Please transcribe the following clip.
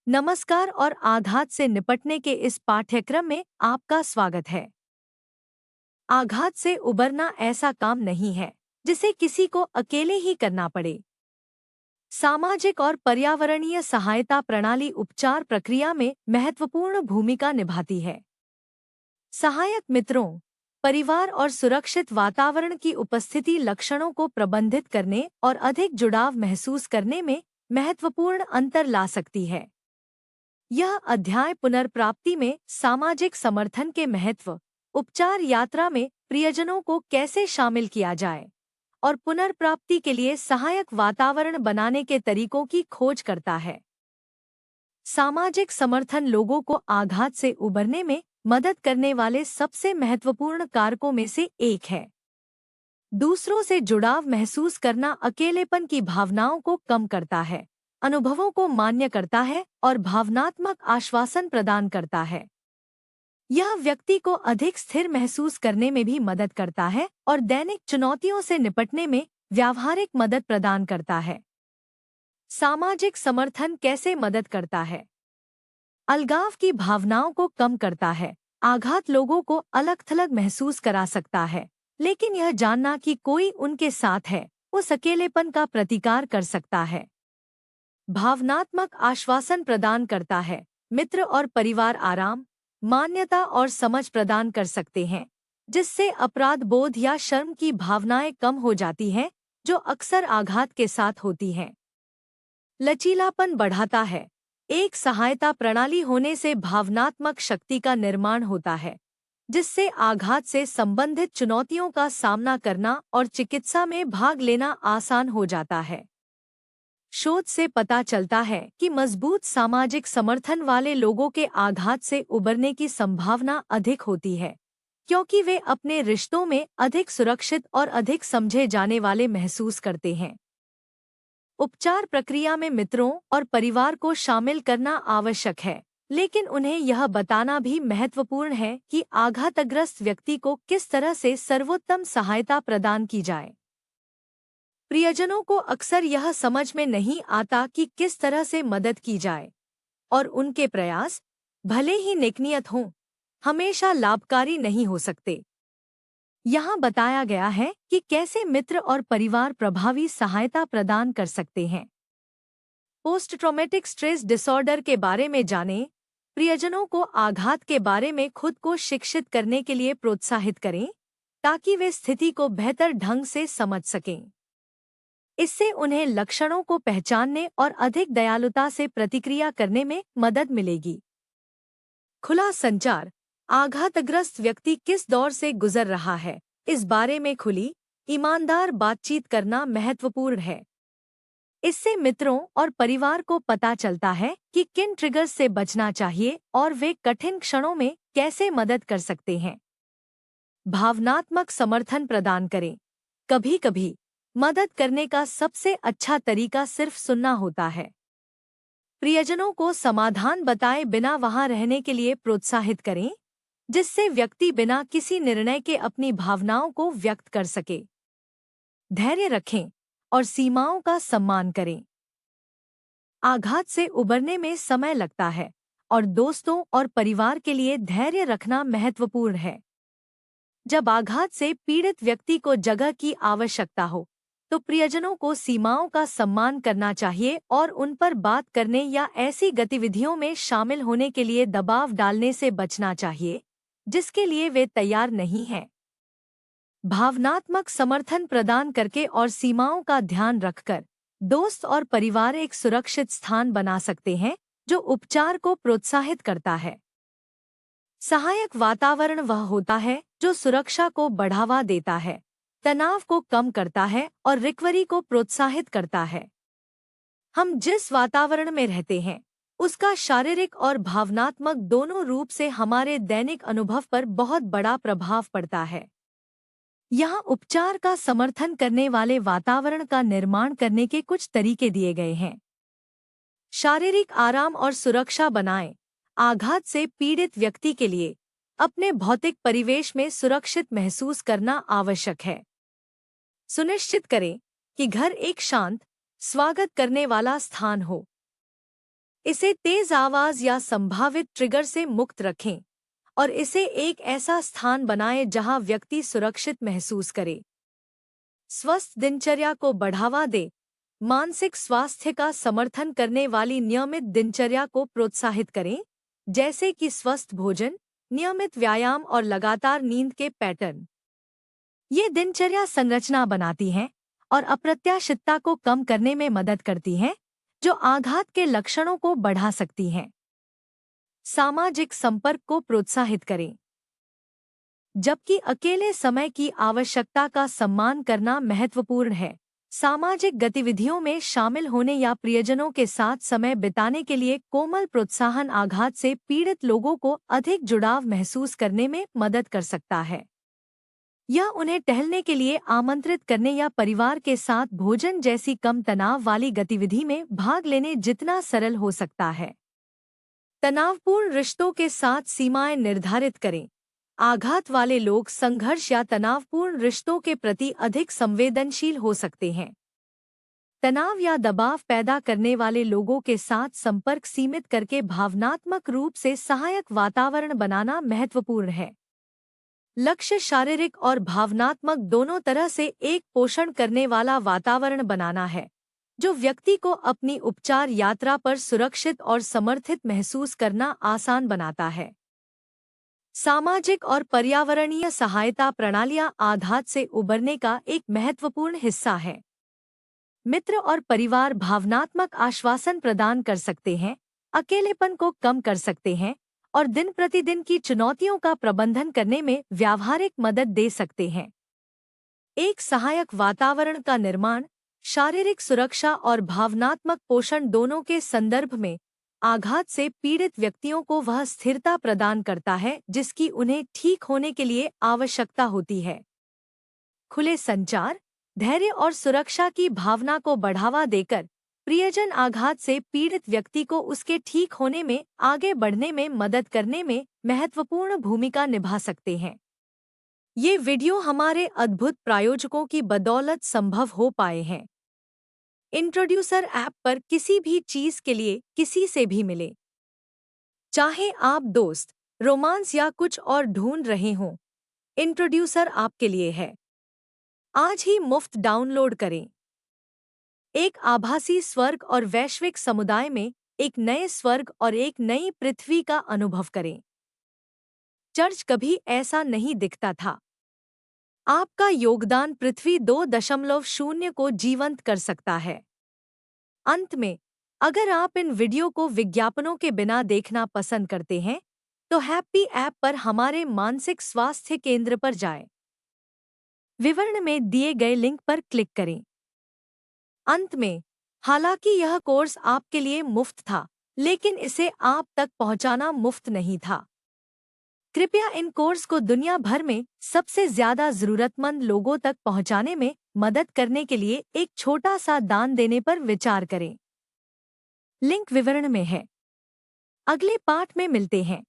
नमस्कार और आघात से निपटने के इस पाठ्यक्रम में आपका स्वागत है। आघात से उबरना ऐसा काम नहीं है जिसे किसी को अकेले ही करना पड़े। सामाजिक और पर्यावरणीय सहायता प्रणाली उपचार प्रक्रिया में महत्वपूर्ण भूमिका निभाती है। सहायक मित्रों, परिवार और सुरक्षित वातावरण की उपस्थिति लक्षणों को प्रबंधित करने और अधिक जुड़ाव महसूस करने में महत्वपूर्ण अंतर ला सकती है। यह अध्याय पुनर्प्राप्ति में सामाजिक समर्थन के महत्व, उपचार यात्रा में प्रियजनों को कैसे शामिल किया जाए और पुनर्प्राप्ति के लिए सहायक वातावरण बनाने के तरीकों की खोज करता है। सामाजिक समर्थन लोगों को आघात से उबरने में मदद करने वाले सबसे महत्वपूर्ण कारकों में से एक है। दूसरों से जुड़ाव महसूस करना अकेलेपन की भावनाओं को कम करता है, अनुभवों को मान्य करता है और भावनात्मक आश्वासन प्रदान करता है। यह व्यक्ति को अधिक स्थिर महसूस करने में भी मदद करता है और दैनिक चुनौतियों से निपटने में व्यावहारिक मदद प्रदान करता है। सामाजिक समर्थन कैसे मदद करता है? अलगाव की भावनाओं को कम करता है। आघात लोगों को अलग-थलग महसूस करा सकता है, लेकिन यह जानना कि कोई उनके साथ है, उस अकेलेपन का प्रतिकार कर सकता है। भावनात्मक आश्वासन प्रदान करता है। मित्र और परिवार आराम, मान्यता और समझ प्रदान कर सकते हैं, जिससे अपराध बोध या शर्म की भावनाएं कम हो जाती हैं, जो अक्सर आघात के साथ होती हैं। लचीलापन बढ़ाता है। एक सहायता प्रणाली होने से भावनात्मक शक्ति का निर्माण होता है, जिससे आघात से संबंधित चुनौतियों का सामना करना और चिकित्सा में भाग लेना आसान हो जाता है। शोध से पता चलता है कि मजबूत सामाजिक समर्थन वाले लोगों के आघात से उबरने की संभावना अधिक होती है, क्योंकि वे अपने रिश्तों में अधिक सुरक्षित और अधिक समझे जाने वाले महसूस करते हैं। उपचार प्रक्रिया में मित्रों और परिवार को शामिल करना आवश्यक है, लेकिन उन्हें यह बताना भी महत्वपूर्ण है कि आघातग्रस्त व्यक्ति को किस तरह से सर्वोत्तम सहायता प्रदान की जाए। प्रियजनों को अक्सर यह समझ में नहीं आता कि किस तरह से मदद की जाए, और उनके प्रयास, भले ही नेकनियत हों, हमेशा लाभकारी नहीं हो सकते। यहाँ बताया गया है कि कैसे मित्र और परिवार प्रभावी सहायता प्रदान कर सकते हैं। पोस्ट ट्रॉमेटिक स्ट्रेस डिसऑर्डर के बारे में जानें। प्रियजनों को आघात के बारे में खुद को शिक्षित करने के लिए प्रोत्साहित करें, ताकि वे स्थिति को बेहतर ढंग से समझ सकें। इससे उन्हें लक्षणों को पहचानने और अधिक दयालुता से प्रतिक्रिया करने में मदद मिलेगी। खुला संचार। आघातग्रस्त व्यक्ति किस दौर से गुजर रहा है, इस बारे में खुली, ईमानदार बातचीत करना महत्वपूर्ण है। इससे मित्रों और परिवार को पता चलता है कि किन ट्रिगर्स से बचना चाहिए और वे कठिन क्षणों में कैसे मदद कर सकते हैं। भावनात्मक समर्थन प्रदान करें। कभी-कभी मदद करने का सबसे अच्छा तरीका सिर्फ सुनना होता है। प्रियजनों को समाधान बताए बिना वहां रहने के लिए प्रोत्साहित करें, जिससे व्यक्ति बिना किसी निर्णय के अपनी भावनाओं को व्यक्त कर सके। धैर्य रखें और सीमाओं का सम्मान करें। आघात से उबरने में समय लगता है, और दोस्तों और परिवार के लिए धैर्य रखना महत्वपूर्ण है। जब आघात से पीड़ित व्यक्ति को जगह की आवश्यकता हो, तो प्रियजनों को सीमाओं का सम्मान करना चाहिए और उन पर बात करने या ऐसी गतिविधियों में शामिल होने के लिए दबाव डालने से बचना चाहिए जिसके लिए वे तैयार नहीं हैं। भावनात्मक समर्थन प्रदान करके और सीमाओं का ध्यान रखकर दोस्त और परिवार एक सुरक्षित स्थान बना सकते हैं, जो उपचार को प्रोत्साहित करता है। सहायक वातावरण वह होता है जो सुरक्षा को बढ़ावा देता है, तनाव को कम करता है और रिकवरी को प्रोत्साहित करता है। हम जिस वातावरण में रहते हैं, उसका शारीरिक और भावनात्मक दोनों रूप से हमारे दैनिक अनुभव पर बहुत बड़ा प्रभाव पड़ता है। यहाँ उपचार का समर्थन करने वाले वातावरण का निर्माण करने के कुछ तरीके दिए गए हैं। शारीरिक आराम और सुरक्षा बनाएं। आघात से पीड़ित व्यक्ति के लिए अपने भौतिक परिवेश में सुरक्षित महसूस करना आवश्यक है। सुनिश्चित करें कि घर एक शांत, स्वागत करने वाला स्थान हो। इसे तेज आवाज या संभावित ट्रिगर से मुक्त रखें और इसे एक ऐसा स्थान बनाएं जहां व्यक्ति सुरक्षित महसूस करे। स्वस्थ दिनचर्या को बढ़ावा दे। मानसिक स्वास्थ्य का समर्थन करने वाली नियमित दिनचर्या को प्रोत्साहित करें, जैसे कि स्वस्थ भोजन, नियमित व्यायाम और लगातार नींद के पैटर्न। ये दिनचर्या संरचना बनाती हैं और अप्रत्याशितता को कम करने में मदद करती हैं, जो आघात के लक्षणों को बढ़ा सकती हैं। सामाजिक संपर्क को प्रोत्साहित करें। जबकि अकेले समय की आवश्यकता का सम्मान करना महत्वपूर्ण है, सामाजिक गतिविधियों में शामिल होने या प्रियजनों के साथ समय बिताने के लिए कोमल प्रोत्साहन आघात से पीड़ित लोगों को अधिक जुड़ाव महसूस करने में मदद कर सकता है। यह उन्हें टहलने के लिए आमंत्रित करने या परिवार के साथ भोजन जैसी कम तनाव वाली गतिविधि में भाग लेने जितना सरल हो सकता है। तनावपूर्ण रिश्तों के साथ सीमाएं निर्धारित करें। आघात वाले लोग संघर्ष या तनावपूर्ण रिश्तों के प्रति अधिक संवेदनशील हो सकते हैं। तनाव या दबाव पैदा करने वाले लोगों के साथ संपर्क सीमित करके भावनात्मक रूप से सहायक वातावरण बनाना महत्वपूर्ण है। लक्ष्य शारीरिक और भावनात्मक दोनों तरह से एक पोषण करने वाला वातावरण बनाना है, जो व्यक्ति को अपनी उपचार यात्रा पर सुरक्षित और समर्थित महसूस करना आसान बनाता है। सामाजिक और पर्यावरणीय सहायता प्रणालियां आघात से उबरने का एक महत्वपूर्ण हिस्सा है। मित्र और परिवार भावनात्मक आश्वासन प्रदान कर सकते हैं, अकेलेपन को कम कर सकते हैं और दिन प्रतिदिन की चुनौतियों का प्रबंधन करने में व्यावहारिक मदद दे सकते हैं। एक सहायक वातावरण का निर्माण शारीरिक सुरक्षा और भावनात्मक पोषण दोनों के संदर्भ में आघात से पीड़ित व्यक्तियों को वह स्थिरता प्रदान करता है जिसकी उन्हें ठीक होने के लिए आवश्यकता होती है। खुले संचार, धैर्य और सुरक्षा की भावना को बढ़ावा देकर प्रियजन आघात से पीड़ित व्यक्ति को उसके ठीक होने में आगे बढ़ने में मदद करने में महत्वपूर्ण भूमिका निभा सकते हैं। ये वीडियो हमारे अद्भुत प्रायोजकों की बदौलत संभव हो पाए हैं। इंट्रोड्यूसर ऐप पर किसी भी चीज के लिए किसी से भी मिले। चाहे आप दोस्त, रोमांस या कुछ और ढूंढ रहे हों, इंट्रोड्यूसर आपके लिए है। आज ही मुफ्त डाउनलोड करें। एक आभासी स्वर्ग और वैश्विक समुदाय में एक नए स्वर्ग और एक नई पृथ्वी का अनुभव करें। चर्च कभी ऐसा नहीं दिखता था। आपका योगदान पृथ्वी 2.0 को जीवंत कर सकता है। अंत में, अगर आप इन वीडियो को विज्ञापनों के बिना देखना पसंद करते हैं, तो हैप्पी ऐप पर हमारे मानसिक स्वास्थ्य केंद्र पर जाएं। विवरण में दिए गए लिंक पर क्लिक करें। अंत में, हालांकि यह कोर्स आपके लिए मुफ्त था, लेकिन इसे आप तक पहुंचाना मुफ्त नहीं था। कृपया इन कोर्स को दुनिया भर में सबसे ज्यादा जरूरतमंद लोगों तक पहुंचाने में मदद करने के लिए एक छोटा सा दान देने पर विचार करें। लिंक विवरण में है। अगले पाठ में मिलते हैं।